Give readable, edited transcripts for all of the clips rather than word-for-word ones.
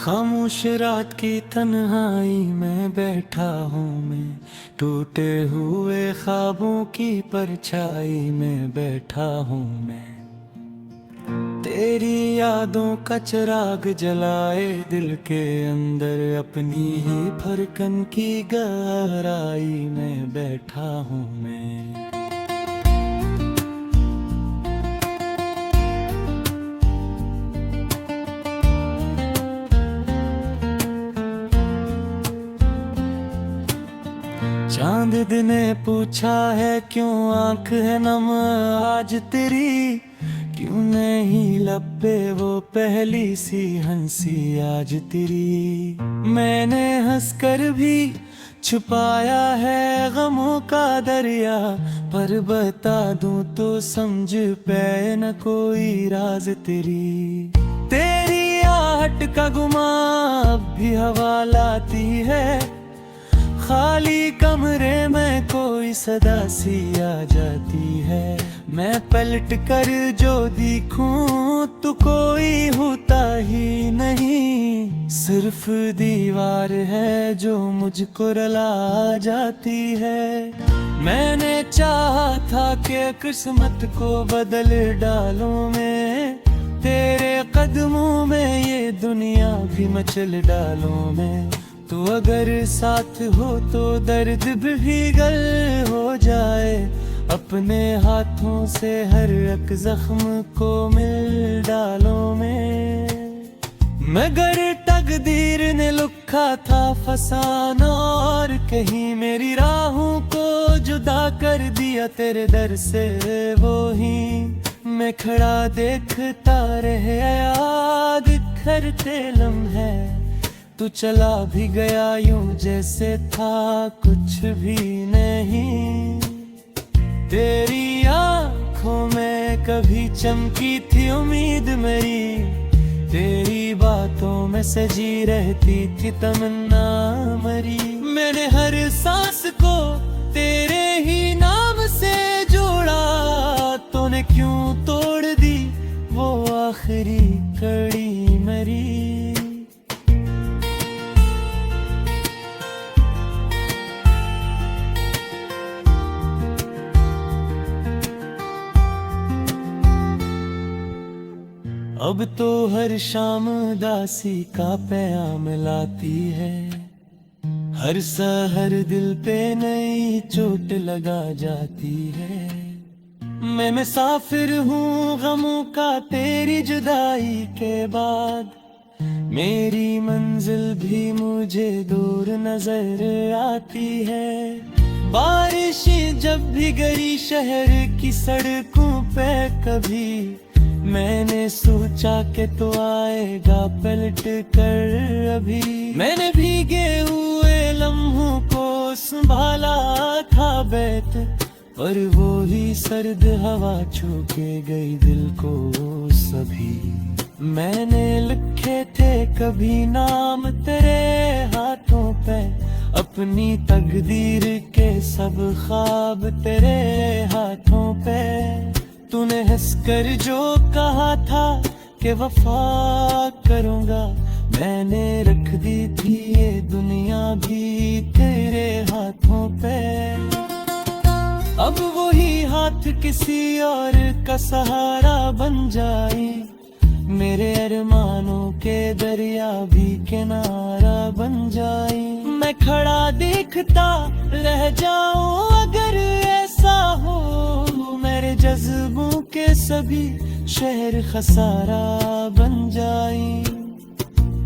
खामोश रात की तन्हाई में बैठा हूँ मैं, टूटे हुए ख्वाबों की परछाई में बैठा हूँ मैं। तेरी यादों का चिराग जलाए दिल के अंदर, अपनी ही धड़कन की गहराई में बैठा हूँ मैं। चांद ने पूछा है क्यों आंख है नम आज तेरी, क्यों नहीं लब पे वो पहली सी हंसी आज तेरी। मैंने हंसकर भी छुपाया है गमों का दरिया, पर बता दूं तो समझ पे न कोई राज तेरी। तेरी आहट का गुमा अब भी हवा लाती है, खाली कमरे में कोई सदा सी आ जाती है। मैं पलट कर जो दिखूं तो कोई होता ही नहीं, सिर्फ दीवार है जो मुझको रुला जाती है। मैंने चाहा था कि किस्मत को बदल डालूं मैं, तेरे कदमों में ये दुनिया भी मचल डालूं मैं। तो अगर साथ हो तो दर्द भी गल हो जाए, अपने हाथों से हर एक जख्म को मिल डालो मैं। मगर तकदीर ने लिखा था फसाना, और कहीं मेरी राहों को जुदा कर दिया तेरे दर से वो ही। मैं खड़ा देखता रह याद करते लम्हे, तू चला भी गया यूं जैसे था कुछ भी नहीं। तेरी आंखों में कभी चमकी थी उम्मीद मेरी, तेरी बातों में सजी रहती थी तमन्ना मरी। मैंने हर सांस को तेरे ही नाम से जोड़ा, तूने क्यों तोड़ दी वो आखिरी कड़ी मेरी। अब तो हर शाम दासी का पैगाम लाती है, हर सहर दिल पे नई चोट लगा जाती है। मैं मुसाफिर हूँ गमों का तेरी जुदाई के बाद, मेरी मंजिल भी मुझे दूर नजर आती है। बारिश जब भी गिरी शहर की सड़कों पे कभी, मैंने सोचा कि तो आएगा पलट कर अभी। मैंने भीगे हुए लम्हों को संभाला था बैठ, पर वो ही सर्द हवा छू के गई दिल को सभी। मैंने लिखे थे कभी नाम तेरे हाथों पे, अपनी तकदीर के सब ख्वाब तेरे हाथों पे। तूने हंसकर जो कहा था कि वफा करूंगा, मैंने रख दी थी ये दुनिया भी तेरे हाथों पे। अब वही हाथ किसी और का सहारा बन जाए, मेरे अरमानों के दरिया भी किनारा बन जाए। मैं खड़ा देखता रह जाऊं अगर ऐसा हो, मेरे जज्बों के सभी शहर खसारा बन जाए।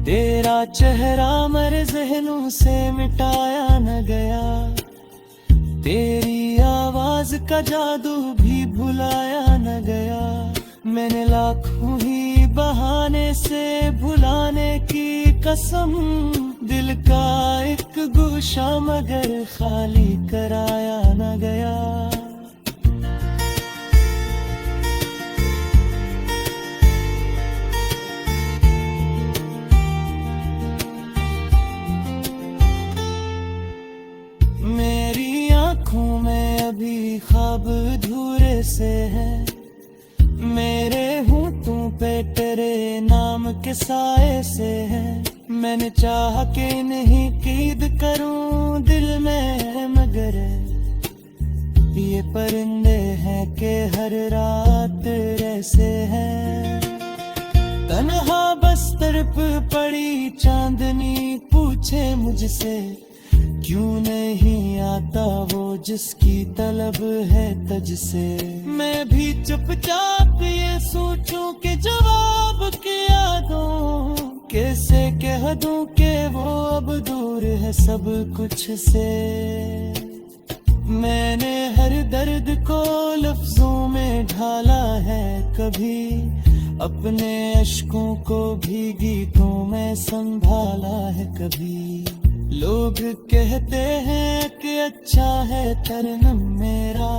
तेरा चेहरा मेरे ज़हनों से मिटाया न गया, तेरी आवाज का जादू भी भुलाया न गया। मैंने लाखों ही बहाने से भुलाने की कसम, दिल का एक गोशा मगर खाली कराया न गया। मेरी आंखों में अभी ख्वाब अधूरे से है, मेरे होठों पे तेरे नाम के साए से है। मैंने चाह के नहीं कैद करूं दिल में, मगर ये परिंदे हैं कि हर रात ऐसे हैं। तन्हा बस तड़प पड़ी चांदनी पूछे मुझसे, क्यों नहीं आता वो जिसकी तलब है तुझसे। मैं भी चुपचाप ये सोचूं कि जवाब क्या दूं, कैसे कह दूं कि वो अब दूर है सब कुछ से। मैंने हर दर्द को लफ्जों में ढाला है, कभी अपने अश्कों को भी गीतों में संभाला है। कभी लोग कहते हैं कि अच्छा है तरनम मेरा,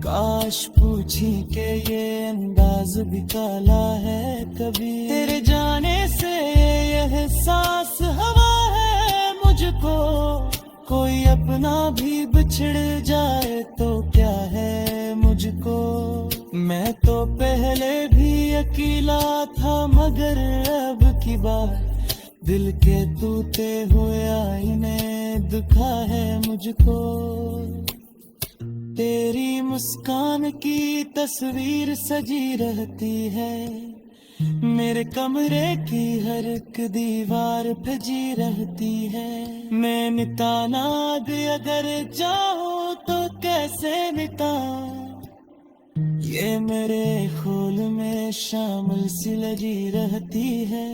काश पूछी के ये अंदाज भी काला है। कभी तेरे जाने से यह एहसास हवा है मुझको, कोई अपना भी बिछड़ जाए तो क्या है मुझको। मैं तो पहले भी अकेला था, मगर अब की बार दिल के टूटे हुए आईने दुखा है मुझको। तेरी मुस्कान की तस्वीर सजी रहती है, मेरे कमरे की हर एक दीवार पे जी रहती है। मैं मिटानाद अगर चाहूं तो कैसे मिटाऊं, ये मेरे खोल में शामिल सी लगी रहती है।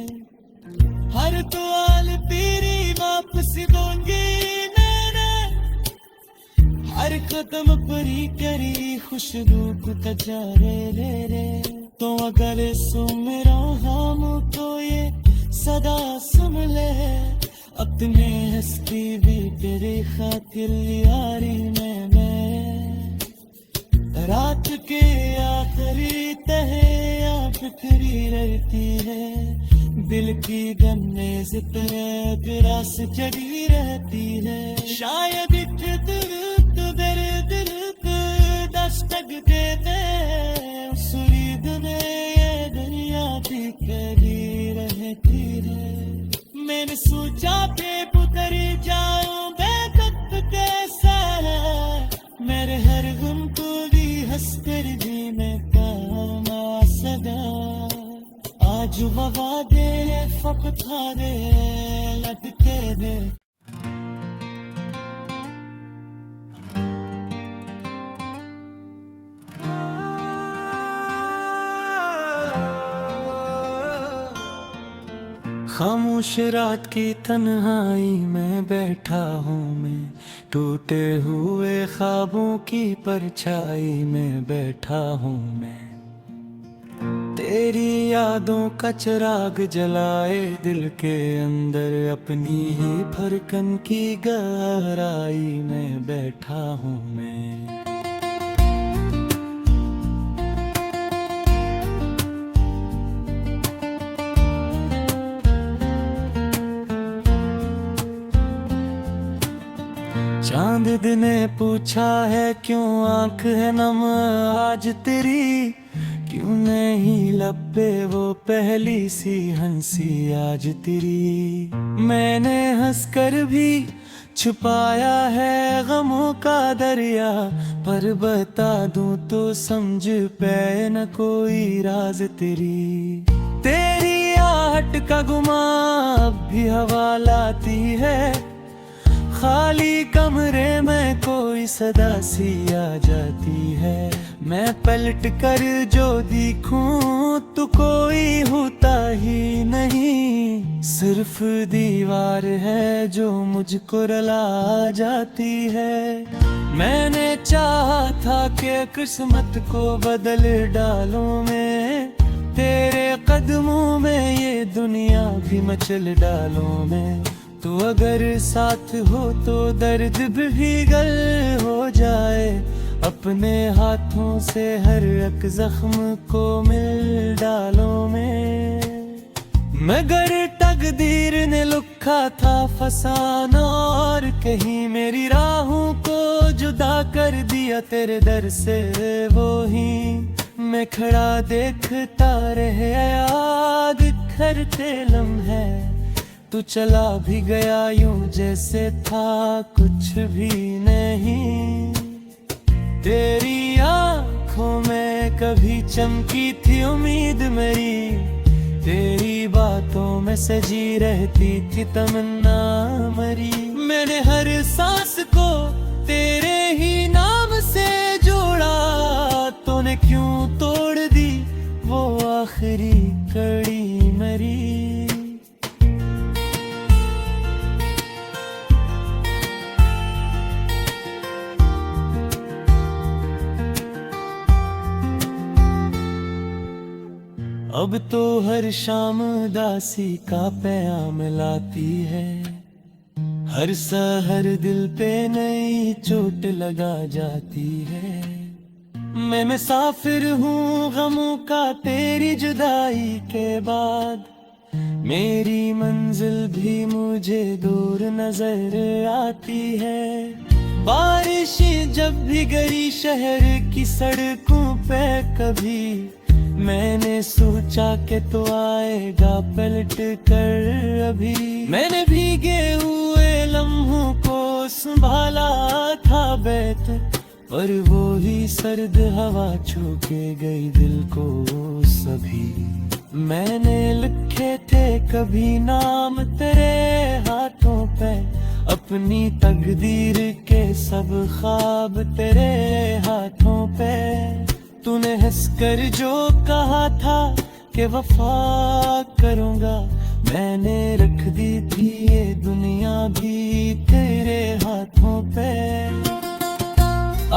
हर दुआल पीरी वापसी दूंगी मैंने, हर कदम परी करी खुशबू को तजारे रे रे। तो अगर सुन रहा हूँ तो ये सदा सुन ले, अपने हस्ती भी तेरी खातिर यारी में। मैं रात के आखिरी तहे या बिखरी रहती है, दिल की गन्ने से तरह ग्रास चढ़ी रहती है। शायद दिल को दस्तक दे दे सुरीद में ये दुनिया भी करी रहती है। मैंने सोचा बेपुतर जाऊं बेखत कैसा है, मेरे हर गम को भी हंसकर जीने का सदा। आज वफा दे फकत दे लटके दे। खामोश रात की तन्हाई में बैठा हूँ मैं, टूटे हुए ख्वाबों की परछाई में बैठा हूँ मैं। तेरी यादों का चिराग जलाए दिल के अंदर, अपनी ही धड़कन की गहराई में बैठा हूँ मैं। चांद ने पूछा है क्यों आंख है नम आज तेरी, क्यों नहीं लब पे वो पहली सी हंसी आज तेरी। मैंने हंसकर भी छुपाया है गमों का दरिया, पर बता दूं तो समझ पे न कोई राज तेरी। तेरी आहट का गुमा अब भी हवा लाती है, खाली कमरे में कोई सदा सी आ जाती है। मैं पलट कर जो दिखूं तो कोई होता ही नहीं, सिर्फ दीवार है जो मुझको रुला जाती है। मैंने चाहा था कि किस्मत को बदल डालूं मैं, तेरे कदमों में ये दुनिया भी मचल डालूं मैं। तो अगर साथ हो तो दर्द भी गल हो जाए, अपने हाथों से हर एक जख्म को मिल डालो मैं। मगर तकदीर ने लिखा था फसाना, और कहीं मेरी राहों को जुदा कर दिया तेरे दर से। वो ही मैं खड़ा देखता रह याद करते लम्हे, तू चला भी गया यूं जैसे था कुछ भी नहीं। तेरी आंखों में कभी चमकी थी उम्मीद मेरी, तेरी बातों में सजी रहती थी तमन्ना मरी। मैंने हर सांस को तेरे ही नाम से जोड़ा, तूने क्यों तोड़ दी वो आखिरी कड़ी मेरी। अब तो हर शाम उदासी का पैगाम लाती है, हर सहर दिल पे नई चोट लगा जाती है। मैं मुसाफिर हूँ गमों का तेरी जुदाई के बाद, मेरी मंजिल भी मुझे दूर नजर आती है। बारिश जब भी गिरी शहर की सड़कों पे कभी, मैंने सोचा कि तो आएगा पलट कर अभी। मैंने भीगे हुए लम्हों को संभाला था बैठ, पर वो ही सर्द हवा छू के गई दिल को सभी। मैंने लिखे थे कभी नाम तेरे हाथों पे, अपनी तकदीर के सब ख्वाब तेरे हाथों पे। तूने हंसकर जो कहा था कि वफा करूंगा, मैंने रख दी थी ये दुनिया भी तेरे हाथों पे।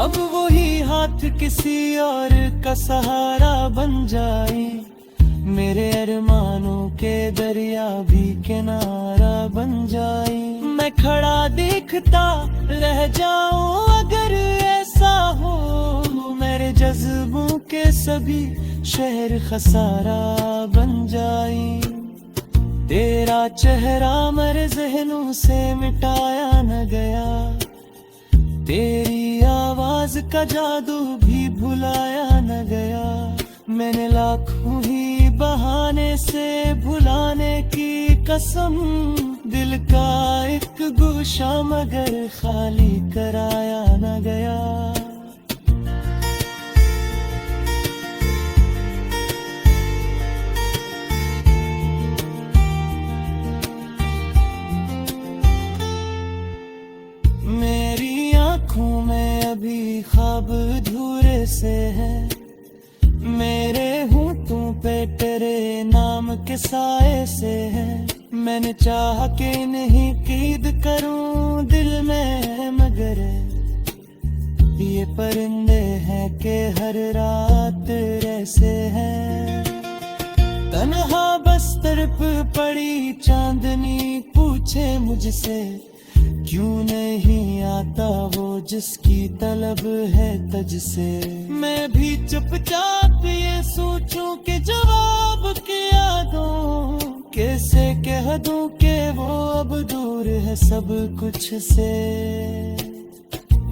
अब वही हाथ किसी और का सहारा बन जाए, मेरे अरमानों के दरिया भी किनारा बन जाए। मैं खड़ा देखता रह जाऊं अगर ऐसा हो, मेरे जज्बों के सभी शहर खसारा बन जाए। तेरा चेहरा मेरे ज़हनों से मिटाया न गया, तेरी आवाज का जादू भी भुलाया न गया। मैंने लाखों ही बहाने से भुलाने की कसम, दिल का एक गोशा मगर खाली कराया न गया। मेरी आंखों में अभी ख्वाब अधूरे से है, मेरे होठों पे तेरे नाम के साए से है। मैंने चाहा कि नहीं कैद करूं दिल में, मगर ये परिंदे हैं कि हर रात ऐसे हैं। तन्हा बस तरफ पड़ी चांदनी पूछे मुझसे, क्यों नहीं आता वो जिसकी तलब है तुझ से। मैं भी चुपचाप ये सोचूं कि जवाब क्या दूं, कैसे कह दूं कि वो अब दूर है सब कुछ से।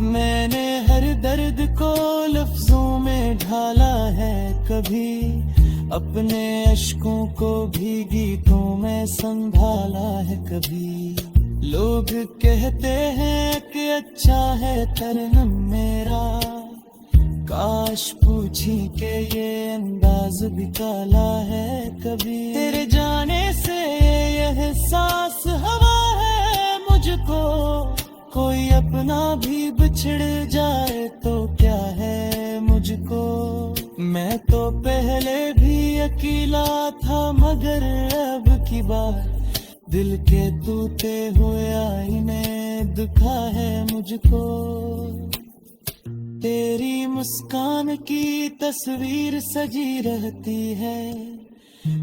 मैंने हर दर्द को लफ्जों में ढाला है कभी, अपने अश्कों को भी गीतों में संभाला है कभी। लोग कहते हैं कि अच्छा है तरन्नुम मेरा, काश पूछी के ये अंदाज भी काला है कभी। तेरे जाने से यह एहसास हवा है मुझको, कोई अपना भी बिछड़ जाए तो क्या है मुझको। मैं तो पहले भी अकेला था मगर अब की बार, दिल के टूटे हुए आईने दुखा है मुझको। तेरी मुस्कान की तस्वीर सजी रहती है,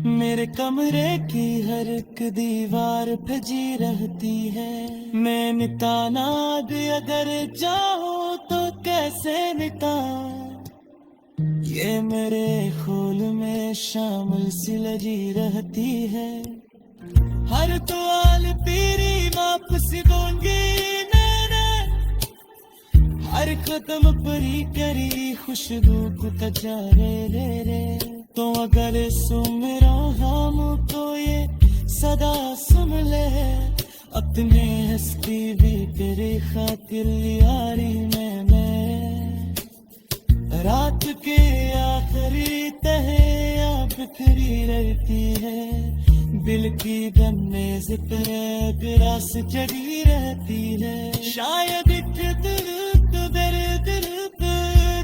मेरे कमरे की हर एक दीवार पे जी रहती है। मैं मिटाना भी अगर चाहूं तो कैसे मिटाऊं, ये मेरे खोल में शामिल सी लगी रहती है। हर दुआल तेरी वापसी दूंगी मैंने, हर कदम परी करी खुशबू को तजा रे रे रे। तो अगर सुन मेरा हम तो ये सदा सुन ले, अपने हस्ती भी तेरे खातिर यारी में मैं। रात के आखिरी तहे या बिखरी रहती है, दिल की गन्ने जिक्र रास जगी रहती है। शायद दर्द दर्द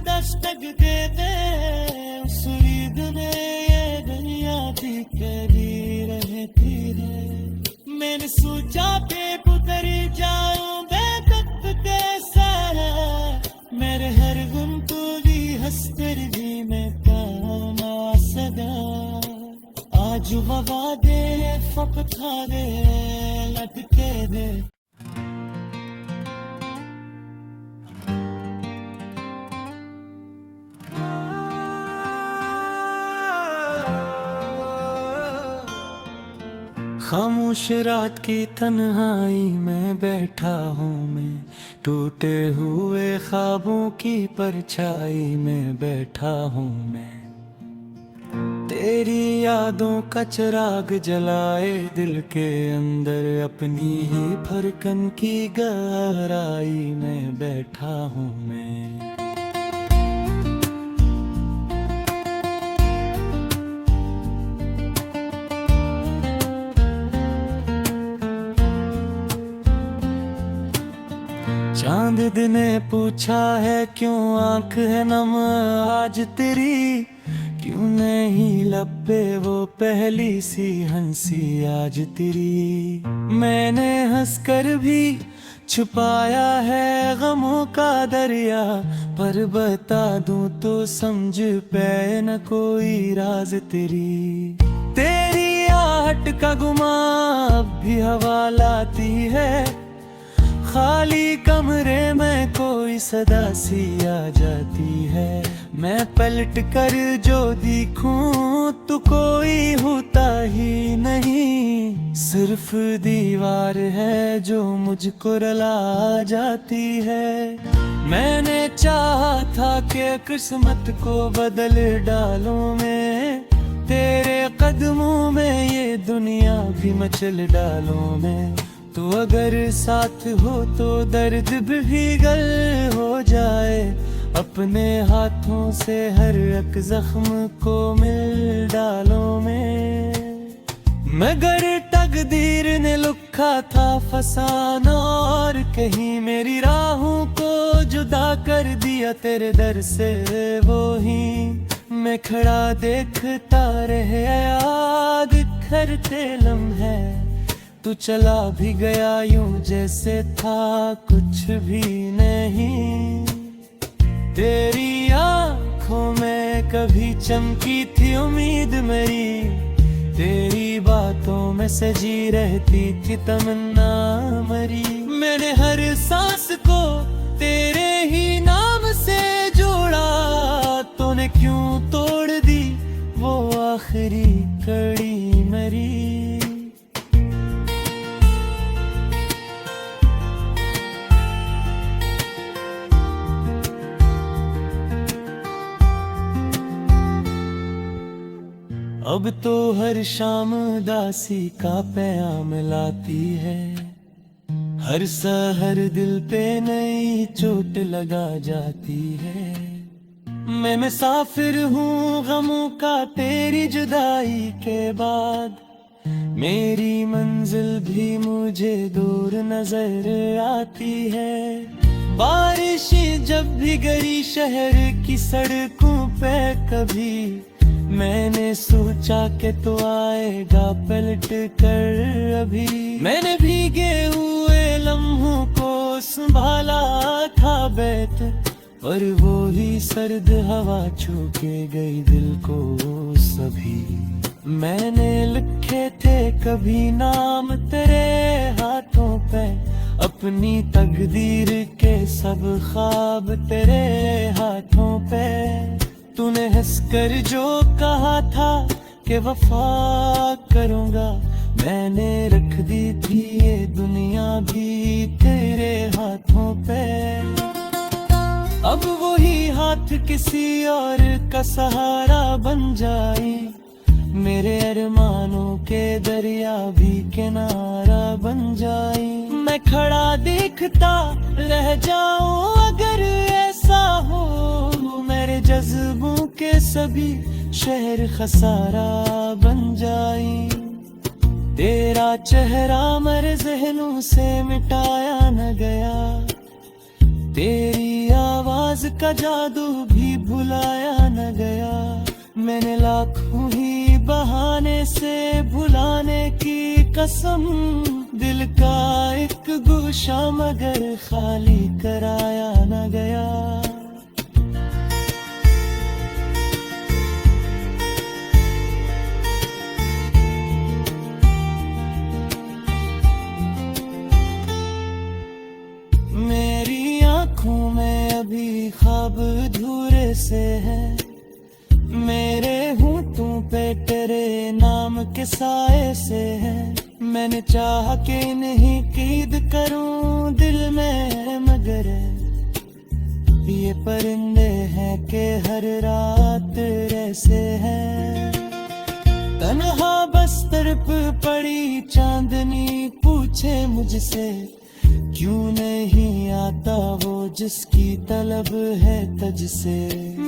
दस्तक दे दे, उस रीत में ये दुनिया भी कभी रहती है। मैंने सोचा बेब उतर जाऊं बेकत कैसा है, मेरे हर गुम को भी हंसकर भी मैं काम आ सदा। आज वफा दे फकत खा दे लटके दे। खामोश रात की तन्हाई में बैठा हूँ मैं, टूटे हुए ख्वाबों की परछाई में बैठा हूँ मैं। तेरी यादों का चिराग जलाए दिल के अंदर, अपनी ही धड़कन की गहराई में बैठा हूँ मैं। चांद ने पूछा है क्यों आंख है नम आज तेरी, क्यों नहीं लब पे वो पहली सी हंसी आज तेरी। मैंने हंसकर भी छुपाया है गमों का दरिया, पर बता दूं तो समझ पे न कोई राज तेरी। तेरी आहट का गुमा अब भी हवा लाती है, खाली कमरे में कोई सदा सी आ जाती है। मैं पलट कर जो दिखूं तो कोई होता ही नहीं, सिर्फ दीवार है जो मुझको रुला जाती है। मैंने चाहा था कि किस्मत को बदल डालूं मैं, तेरे कदमों में ये दुनिया भी मचल डालूं मैं। तो अगर साथ हो तो दर्द भी गल हो जाए, अपने हाथों से हर एक जख्म को मिल डालो मैं। मगर तकदीर ने लिखा था फसाना, और कहीं मेरी राहों को जुदा कर दिया तेरे दर से। वो ही मैं खड़ा देखता रह याद करते लम्हे, तू चला भी गया यूं जैसे था कुछ भी नहीं। तेरी आंखों में कभी चमकी थी उम्मीद मेरी, तेरी बातों में सजी रहती थी तमन्ना मरी। मैंने हर सांस को तेरे ही नाम से जोड़ा, तूने क्यों तोड़ दी वो आखिरी कड़ी मरी। अब तो हर शाम दासी का पैगाम लाती है, हर सहर दिल पे नई चोट लगा जाती है। मैं मुसाफिर हूँ गमों का तेरी जुदाई के बाद, मेरी मंजिल भी मुझे दूर नजर आती है। बारिश जब भी गिरी शहर की सड़कों पे कभी, मैंने सोचा कि तो आएगा पलट कर अभी। मैंने भीगे हुए लम्हों को संभाला था बैठ, पर वो ही सर्द हवा छू के गई दिल को सभी। मैंने लिखे थे कभी नाम तेरे हाथों पे, अपनी तकदीर के सब ख्वाब तेरे हाथों पे। तूने हंसकर जो कहा था कि वफा करूंगा, मैंने रख दी थी ये दुनिया भी तेरे हाथों पे। अब वही हाथ किसी और का सहारा बन जाए, मेरे अरमानों के दरिया भी किनारा बन जाए। मैं खड़ा देखता रह जाऊं अगर ऐसा हो, मेरे जज्बों के सभी शहर खसारा बन जाए। तेरा चेहरा मेरे ज़हनों से मिटाया न गया, तेरी आवाज का जादू भी भुलाया न गया। मैंने लाखों ही बहाने से भुलाने की कसम, दिल का एक गोशा मगर खाली कराया न गया। मेरी आंखों में अभी ख्वाब अधूरे से है, मेरे होंठों पे तेरे नाम के साए से है। मैंने चाहा कि नहीं कैद करूं दिल में, मगर ये परिंदे हैं कि हर रात ऐसे हैं। तन्हा बस तरफ पड़ी चांदनी पूछे मुझसे, क्यों नहीं आता वो जिसकी तलब है तुझसे।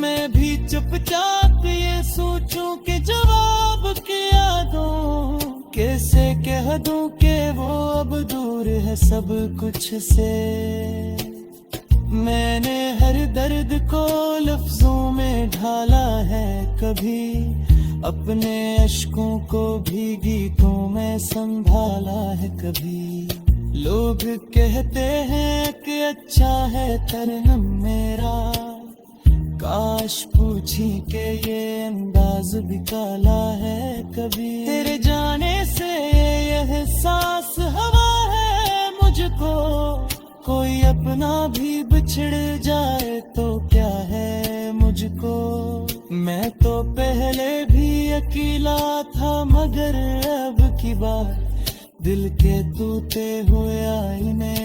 मैं भी चुपचाप ये सोचूं कि जवाब क्या दूं, कैसे कह दूं कि वो अब दूर है सब कुछ से। मैंने हर दर्द को लफ्जों में ढाला है, कभी अपने अश्कों को भी गीतों में संभाला है। कभी लोग कहते हैं कि अच्छा है तरनम मेरा, काश पूछी के ये अंदाज भी काला है। कभी तेरे जाने से यह एहसास हवा है मुझको, कोई अपना भी बिछड़ जाए तो क्या है मुझको। मैं तो पहले भी अकेला था मगर अब की बार दिल के टूटे हुए आईने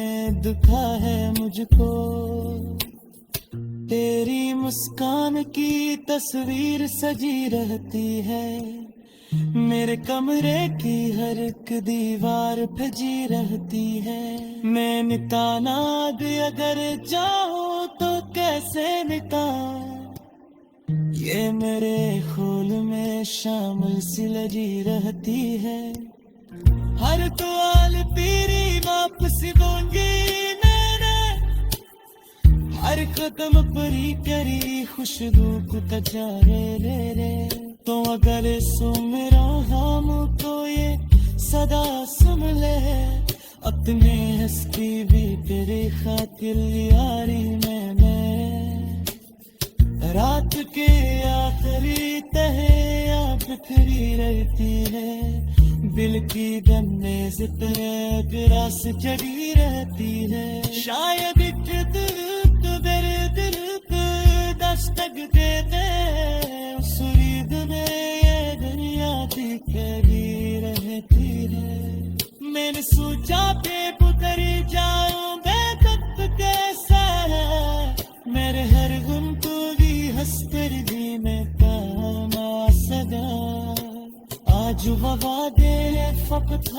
दुखा है मुझको। तेरी मुस्कान की तस्वीर सजी रहती है, मेरे कमरे की हर एक दीवार पे जी रहती है। मैं मिटाना भी अगर चाहूं तो कैसे मिटा, ये मेरे खून में शामिल सी लगी रहती है। हर दुआल तेरी वापसी दूंगी मैंने, हर कदम परी करी खुशबू को कचारे रे रे। तो अगर सुन हम तो ये सदा सुन ले, अपने हंसती भी तेरे खातिर यारी में मैं। रात के आखिरी तहे या बिखरी रहती है, दिल की गन्ने से ग्रास चढ़ी रहती है। शायद तेरे दिल को दस्तक दे दे, उस रीत में ये दुनिया दिखरी रहती है। मैंने सोचा बेपुतर जाऊं बेखत कैसा है, मेरे हर गुम को भी हंसकर जीने का सदा। आज वफा दे फकत